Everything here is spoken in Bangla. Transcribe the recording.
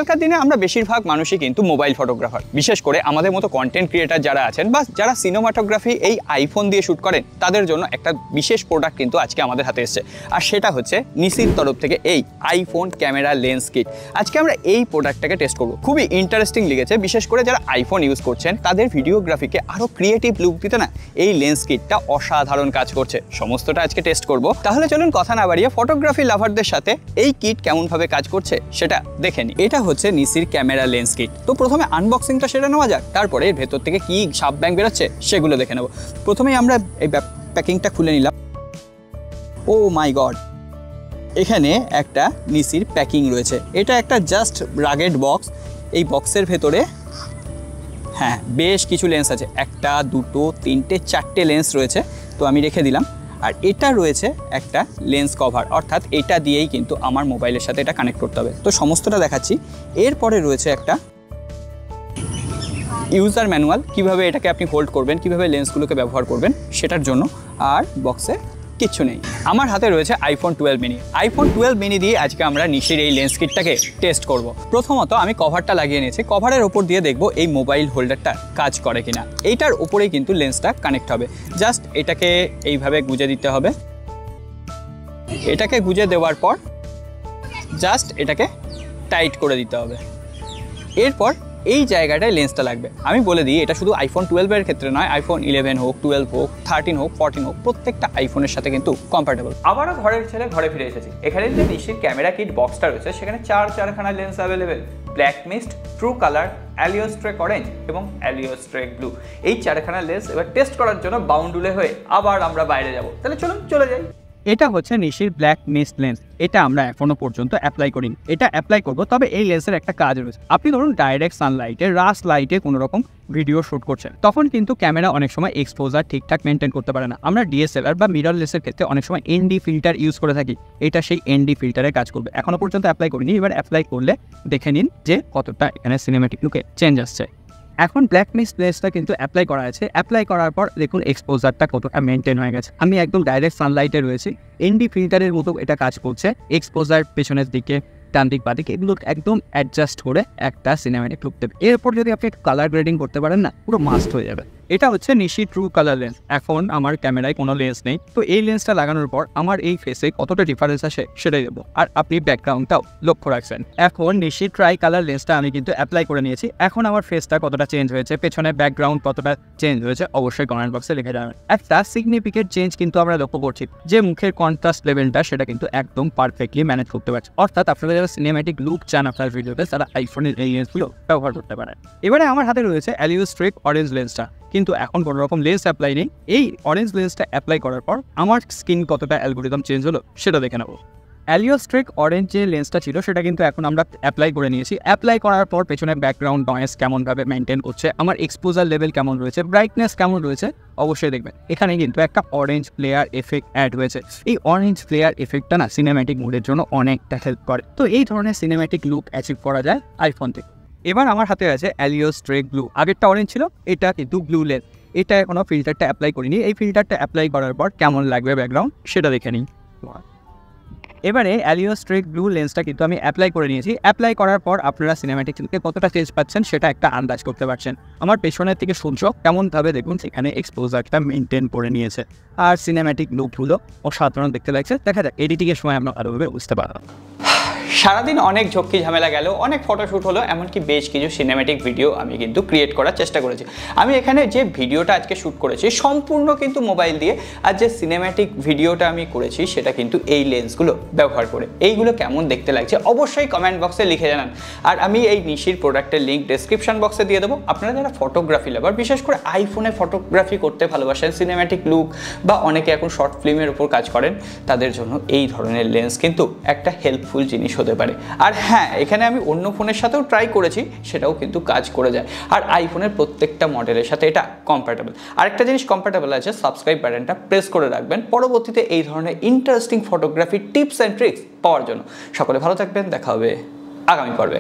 আজকালকার দিনে আমরা বেশিরভাগ মানুষই কিন্তু মোবাইল ফটোগ্রাফার, বিশেষ করে আমাদের মতো কন্টেন্ট ক্রিয়েটার যারা আছেন বা যারা সিনেমাটোগ্রাফি এই আইফোন দিয়ে শ্যুট করেন, তাদের জন্য একটা বিশেষ প্রোডাক্ট কিন্তু আজকে আমাদের হাতে এসেছে। আর সেটা হচ্ছে নিসির তরফ থেকে এই আইফোন ক্যামেরা লেন্স কিট। আজকে আমরা এই প্রোডাক্টটাকে টেস্ট করব। খুবই ইন্টারেস্টিং লেগেছে, বিশেষ করে যারা আইফোন ইউজ করছেন তাদের ভিডিওগ্রাফিকে আরও ক্রিয়েটিভ লুক দিতে না এই লেন্স কিটটা অসাধারণ কাজ করছে। সমস্তটা আজকে টেস্ট করব। তাহলে চলুন কথা না বাড়িয়ে ফটোগ্রাফি লাভারদের সাথে এই কিট কেমনভাবে কাজ করছে সেটা দেখে নিই। এটা হচ্ছে নিসির ক্যামেরা লেন্স কিট। তো প্রথমে আনবক্সিংটা সেরে নেওয়া যাক, তারপরে এর ভেতর থেকে কি সাব ব্যাং বেরোচ্ছে সেগুলো দেখে নেব। প্রথমেই আমরা এই প্যাকিংটা খুলে নিলাম। ও মাই গড, এখানে একটা নিসির প্যাকিং রয়েছে। এটা একটা জাস্ট রাগেড বক্স। এই বক্সের ভেতরে হ্যাঁ বেশ কিছু লেন্স আছে, একটা দুটো তিনটে চারটে লেন্স রয়েছে, তো আমি রেখে দিলাম। আর এটা রয়েছে একটা লেন্স কভার, অর্থাৎ এটা দিয়েই কিন্তু আমার মোবাইলের সাথে এটা কানেক্ট করতে হবে। তো সমস্তটা দেখাচ্ছি। এরপরে রয়েছে একটা ইউজার ম্যানুয়াল, কিভাবে এটাকে আপনি হোল্ড করবেন, কিভাবে লেন্সগুলোকে ব্যবহার করবেন সেটার জন্য। আর বক্সে কিচ্ছু নেই। আমার হাতে রয়েছে আইফোন 12 মিনি। আইফোন 12 মিনি দিয়ে আজকে আমরা নিসির এই লেন্স কিটটাকে টেস্ট করব। প্রথমত আমি কভারটা লাগিয়ে নিয়েছি। কভারের ওপর দিয়ে দেখব এই মোবাইল হোল্ডারটা কাজ করে কিনা। এইটার উপরেই কিন্তু লেন্সটা কানেক্ট হবে। জাস্ট এটাকে এইভাবে গুজে দিতে হবে। এটাকে গুজে দেওয়ার পর জাস্ট এটাকে টাইট করে দিতে হবে। এরপর এই জায়গাটায় লেন্সটা লাগবে। আমি বলে দিই, এটা শুধু আইফোন 12 এর ক্ষেত্রে নয়, আইফোন 11 হোক, 12 হোক, 13 হোক, 14 হোক, প্রত্যেকটা আইফোনের সাথে কিন্তু কম্প্যাটেবল। আবারও ঘরের ছেলে ঘরে ফিরে এসেছি। এখানে যে নিসির ক্যামেরা কিট বক্সটা রয়েছে সেখানে চারখানা lens available. Black mist, true colour, aliostreak orange এবং অ্যালিওস্ট্রেক ব্লু। এই চারখানা লেন্স এবার টেস্ট করার জন্য বাউন্ডুলে হয়ে আবার আমরা বাইরে যাব। তাহলে চলুন চলে যাই। এটা হচ্ছে নিসির ব্ল্যাক মিস্ট লেন্স। এটা আমরা এখনো পর্যন্ত অ্যাপ্লাই করিনি, এটা অ্যাপ্লাই করব। তবে এই লেন্সের একটা কাজ রয়েছে। আপনি ধরুন ডাইরেক্ট সানলাইটে, রাস্ট লাইটে কোনো রকম ভিডিও শ্যুট করছেন, তখন কিন্তু ক্যামেরা অনেক সময় এক্সপোজার ঠিকঠাক মেনটেন করতে পারে না। আমরা ডিএসএলআর বা মিররলেসের ক্ষেত্রে অনেক সময় এনডি ফিল্টার ইউজ করে থাকি। এটা সেই এনডি ফিল্টারে কাজ করবে। এখনো পর্যন্ত অ্যাপ্লাই করিনি, এবার অ্যাপ্লাই করলে দেখে নিন যে কতটা এখানে সিনেমেটিক লুকে চেঞ্জ আসছে। এখন ব্ল্যাক মিস্ট লেন্সটা কিন্তু অ্যাপ্লাই করা আছে। অ্যাপ্লাই করার পর দেখুন এক্সপোজারটা কতটা মেনটেন হয়ে গেছে। আমি একদম ডাইরেক্ট সানলাইটে রয়েছি, এনডি ফিল্টারের মতো এটা কাজ করছে। এক্সপোজার পেছনের দিকে, ডান দিক বাঁ দিকে এগুলো একদম অ্যাডজাস্ট করে একটা সিনেমেটিক লুক দেবে। এরপর যদি আপনি কালার গ্রেডিং করতে পারেন না, পুরো মাস্ট হয়ে যাবে। এটা হচ্ছে নিসি ট্রু কালার লেন্স। এখন আমার ক্যামেরায় কোনো লেন্স নেই, তো এই লেন্সটা লাগানোর পর আমার এই ফেসে কতটা ডিফারেন্স আসে সেটাই দেবো। আর আপনি ব্যাকগ্রাউন্ডটাও লক্ষ্য রাখছেন। এখন নিসি ট্রাই কালার লেন্সটা আমি কিন্তু অ্যাপ্লাই করে নিয়েছি। এখন আমার ফেসটা কতটা চেঞ্জ হয়েছে, পেছনে ব্যাকগ্রাউন্ড কতটা চেঞ্জ হয়েছে অবশ্যই কমেন্ট বক্সে লিখে যাবেন। একটা সিগনিফিকেন্ট চেঞ্জ কিন্তু আমরা লক্ষ্য করছি, যে মুখের কন্ট্রাস্ট লেভেলটা সেটা কিন্তু একদম পারফেক্টলি ম্যানেজ করতে পারছে। অর্থাৎ আপনারা যারা সিনেম্যাটিক লুক চান আপনার ভিডিওতে, তারা আইফোনের এই লেন্সগুলো ব্যবহার করতে পারেন। এবারে আমার হাতে রয়েছে অ্যালিওস্ট্রেক অরেঞ্জ লেন্সটা, কিন্তু এখন কোনো রকম লেন্স অ্যাপ্লাই নেই। এই অরেঞ্জ লেন্সটা অ্যাপ্লাই করার পর আমার স্কিন কতটা অ্যালগোরিদম চেঞ্জ হলো সেটা দেখে নেব। অ্যালিওস্ট্রেক অরেঞ্জ যে লেন্সটা ছিল সেটা কিন্তু এখন আমরা অ্যাপ্লাই করে নিয়েছি। অ্যাপ্লাই করার পর পেছনে ব্যাকগ্রাউন্ড নয়েজ কেমনভাবে মেনটেন করছে, আমার এক্সপোজার লেভেল কেমন রয়েছে, ব্রাইটনেস কেমন রয়েছে অবশ্যই দেখবেন। এখানে কিন্তু একটা অরেঞ্জ ফ্লেয়ার এফেক্ট অ্যাড হয়েছে। এই অরেঞ্জ ফ্লেয়ার এফেক্টটা না সিনেম্যাটিক মোডের জন্য অনেকটা হেল্প করে। তো এই ধরনের সিনেম্যাটিক লুক অ্যাচিভ করা যায় আইফোন থেকে। এবার আমার হাতে আছে অ্যালিওস্ট্রেক ব্লু। আগেরটা অরেঞ্জ ছিল, এটা কিন্তু ব্লু লেন্স। এটা এখনো ফিল্টারটা অ্যাপ্লাই করিনি। এই ফিল্টারটা অ্যাপ্লাই করার পর কেমন লাগবে ব্যাকগ্রাউন্ড সেটা দেখে নিই। এবারে অ্যালিওস্ট্রেক ব্লু লেন্সটা কিন্তু আমি অ্যাপ্লাই করে নিয়েছি। অ্যাপ্লাই করার পর আপনারা সিনেম্যাটিক লুকে কতটা চেঞ্জ পাচ্ছেন সেটা একটা আন্দাজ করতে পারছেন। আমার পেছনের থেকে সূর্য কেমনভাবে দেখুন সেখানে এক্সপোজারটা মেনটেন করে নিয়েছে, আর সিনেম্যাটিক লুকগুলো অসাধারণ দেখতে লাগছে। দেখা যাক এডিটিংয়ের সময় আমরা আরোভাবে বুঝতে পারবো। সারাদিন অনেক ঝক্কি ঝামেলা গেল, অনেক ফটোশ্যুট হলো, এমনকি বেশ কিছু সিনেম্যাটিক ভিডিও আমি কিন্তু ক্রিয়েট করার চেষ্টা করেছি। আমি এখানে যে ভিডিওটা আজকে শ্যুট করেছি সম্পূর্ণ কিন্তু মোবাইল দিয়ে, আর যে সিনেম্যাটিক ভিডিওটা আমি করেছি সেটা কিন্তু এই লেন্সগুলো ব্যবহার করে। এইগুলো কেমন দেখতে লাগছে অবশ্যই কমেন্ট বক্সে লিখে জানান। আর আমি এই নিসির প্রোডাক্টের লিঙ্ক ডেসক্রিপশন বক্সে দিয়ে দেবো। আপনারা যারা ফটোগ্রাফি লাভার, বিশেষ করে আইফোনে ফটোগ্রাফি করতে ভালোবাসেন, সিনেম্যাটিক লুক বা অনেকে এখন শর্ট ফিল্মের উপর কাজ করেন, তাদের জন্য এই ধরনের লেন্স কিন্তু একটা হেল্পফুল জিনিস হতে পারে। আর হ্যাঁ, এখানে আমি অন্য ফোনের সাথেও ট্রাই করেছি, সেটাও কিন্তু কাজ করে যায়। আর আইফোনের প্রত্যেকটা মডেলের সাথে এটা কম্প্যাটেবল। আরেকটা জিনিস কম্প্যাটেবল আছে, সাবস্ক্রাইব বাটনটা প্রেস করে রাখবেন পরবর্তীতে এই ধরনের interesting photography tips and tricks পাওয়ার জন্য। সকলে ভালো থাকবেন, দেখা হবে আগামী পর্বে।